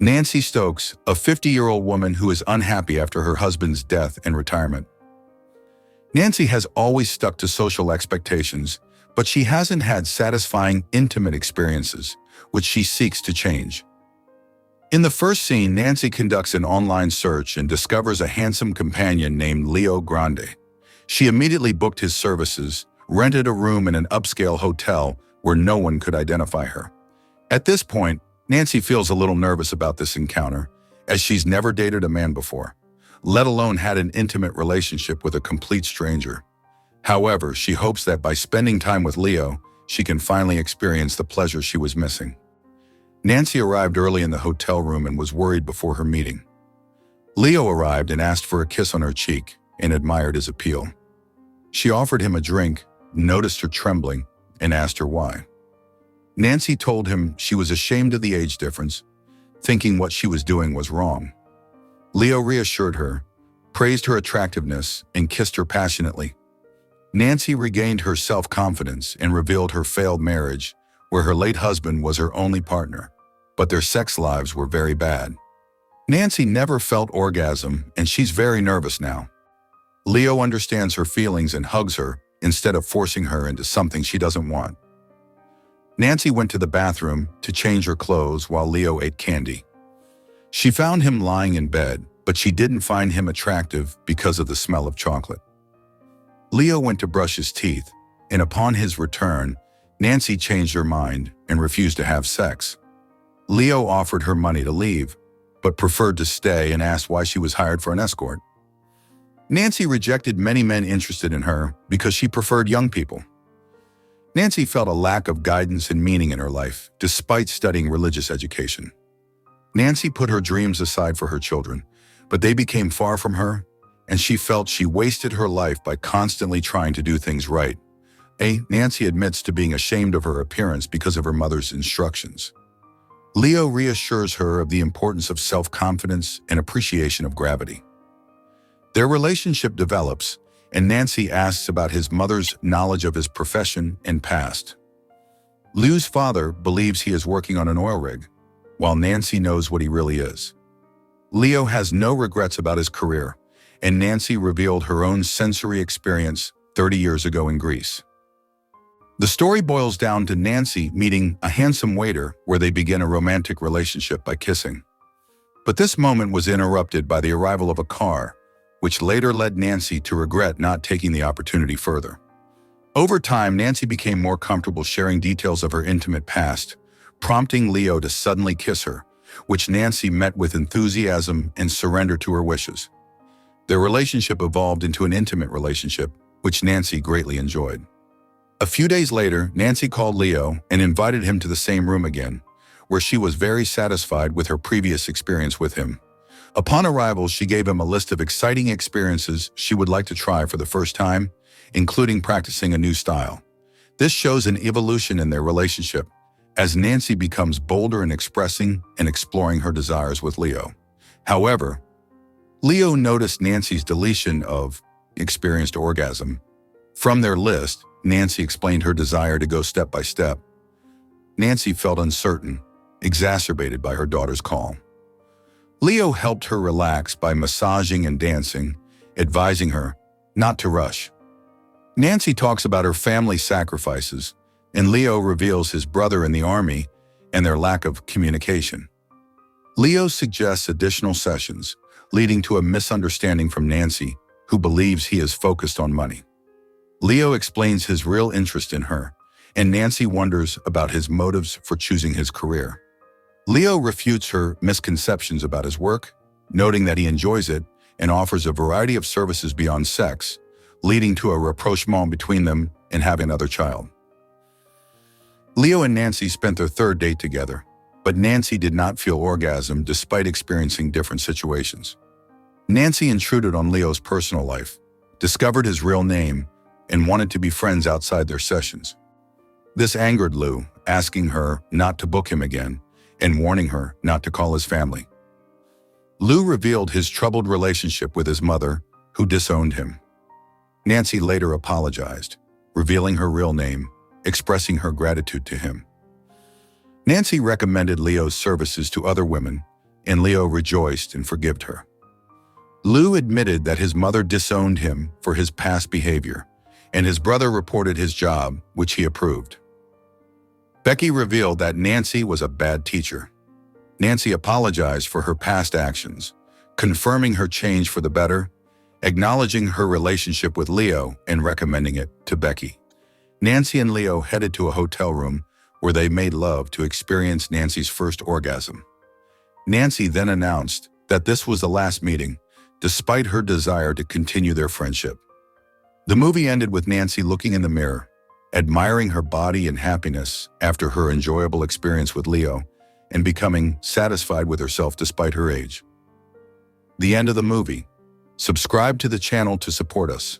Nancy Stokes, a 50-year-old woman who is unhappy after her husband's death and retirement. Nancy has always stuck to social expectations, but she hasn't had satisfying, intimate experiences, which she seeks to change. In the first scene, Nancy conducts an online search and discovers a handsome companion named Leo Grande. She immediately booked his services, rented a room in an upscale hotel where no one could identify her. At this point, Nancy feels a little nervous about this encounter, as she's never dated a man before, let alone had an intimate relationship with a complete stranger. However, she hopes that by spending time with Leo, she can finally experience the pleasure she was missing. Nancy arrived early in the hotel room and was worried before her meeting. Leo arrived and asked for a kiss on her cheek and admired his appeal. She offered him a drink, noticed her trembling, and asked her why. Nancy told him she was ashamed of the age difference, thinking what she was doing was wrong. Leo reassured her, praised her attractiveness, and kissed her passionately. Nancy regained her self-confidence and revealed her failed marriage, where her late husband was her only partner, but their sex lives were very bad. Nancy never felt orgasm, and she's very nervous now. Leo understands her feelings and hugs her instead of forcing her into something she doesn't want. Nancy went to the bathroom to change her clothes while Leo ate candy. She found him lying in bed, but she didn't find him attractive because of the smell of chocolate. Leo went to brush his teeth, and upon his return, Nancy changed her mind and refused to have sex. Leo offered her money to leave, but preferred to stay and asked why she was hired for an escort. Nancy rejected many men interested in her because she preferred young people. Nancy felt a lack of guidance and meaning in her life, despite studying religious education. Nancy put her dreams aside for her children, but they became far from her, and she felt she wasted her life by constantly trying to do things right. Nancy admits to being ashamed of her appearance because of her mother's instructions. Leo reassures her of the importance of self-confidence and appreciation of gravity. Their relationship develops, and Nancy asks about his mother's knowledge of his profession and past. Leo's father believes he is working on an oil rig, while Nancy knows what he really is. Leo has no regrets about his career, and Nancy revealed her own sensory experience 30 years ago in Greece. The story boils down to Nancy meeting a handsome waiter where they begin a romantic relationship by kissing. But this moment was interrupted by the arrival of a car, which later led Nancy to regret not taking the opportunity further. Over time, Nancy became more comfortable sharing details of her intimate past, prompting Leo to suddenly kiss her, which Nancy met with enthusiasm and surrender to her wishes. Their relationship evolved into an intimate relationship, which Nancy greatly enjoyed. A few days later, Nancy called Leo and invited him to the same room again, where she was very satisfied with her previous experience with him. Upon arrival, she gave him a list of exciting experiences she would like to try for the first time, including practicing a new style. This shows an evolution in their relationship, as Nancy becomes bolder in expressing and exploring her desires with Leo. However, Leo noticed Nancy's deletion of experienced orgasm. From their list, Nancy explained her desire to go step by step. Nancy felt uncertain, exacerbated by her daughter's call. Leo helped her relax by massaging and dancing, advising her not to rush. Nancy talks about her family sacrifices, and Leo reveals his brother in the army and their lack of communication. Leo suggests additional sessions, leading to a misunderstanding from Nancy, who believes he is focused on money. Leo explains his real interest in her, and Nancy wonders about his motives for choosing his career. Leo refutes her misconceptions about his work, noting that he enjoys it and offers a variety of services beyond sex, leading to a rapprochement between them and having another child. Leo and Nancy spent their third date together, but Nancy did not feel orgasm despite experiencing different situations. Nancy intruded on Leo's personal life, discovered his real name, and wanted to be friends outside their sessions. This angered Leo, asking her not to book him again and warning her not to call his family. Leo revealed his troubled relationship with his mother, who disowned him. Nancy later apologized, revealing her real name, expressing her gratitude to him. Nancy recommended Leo's services to other women, and Leo rejoiced and forgave her. Lou admitted that his mother disowned him for his past behavior, and his brother reported his job, which he approved. Becky revealed that Nancy was a bad teacher. Nancy apologized for her past actions, confirming her change for the better, acknowledging her relationship with Leo and recommending it to Becky. Nancy and Leo headed to a hotel room where they made love to experience Nancy's first orgasm. Nancy then announced that this was the last meeting, despite her desire to continue their friendship. The movie ended with Nancy looking in the mirror, admiring her body and happiness after her enjoyable experience with Leo, and becoming satisfied with herself despite her age. The end of the movie. Subscribe to the channel to support us.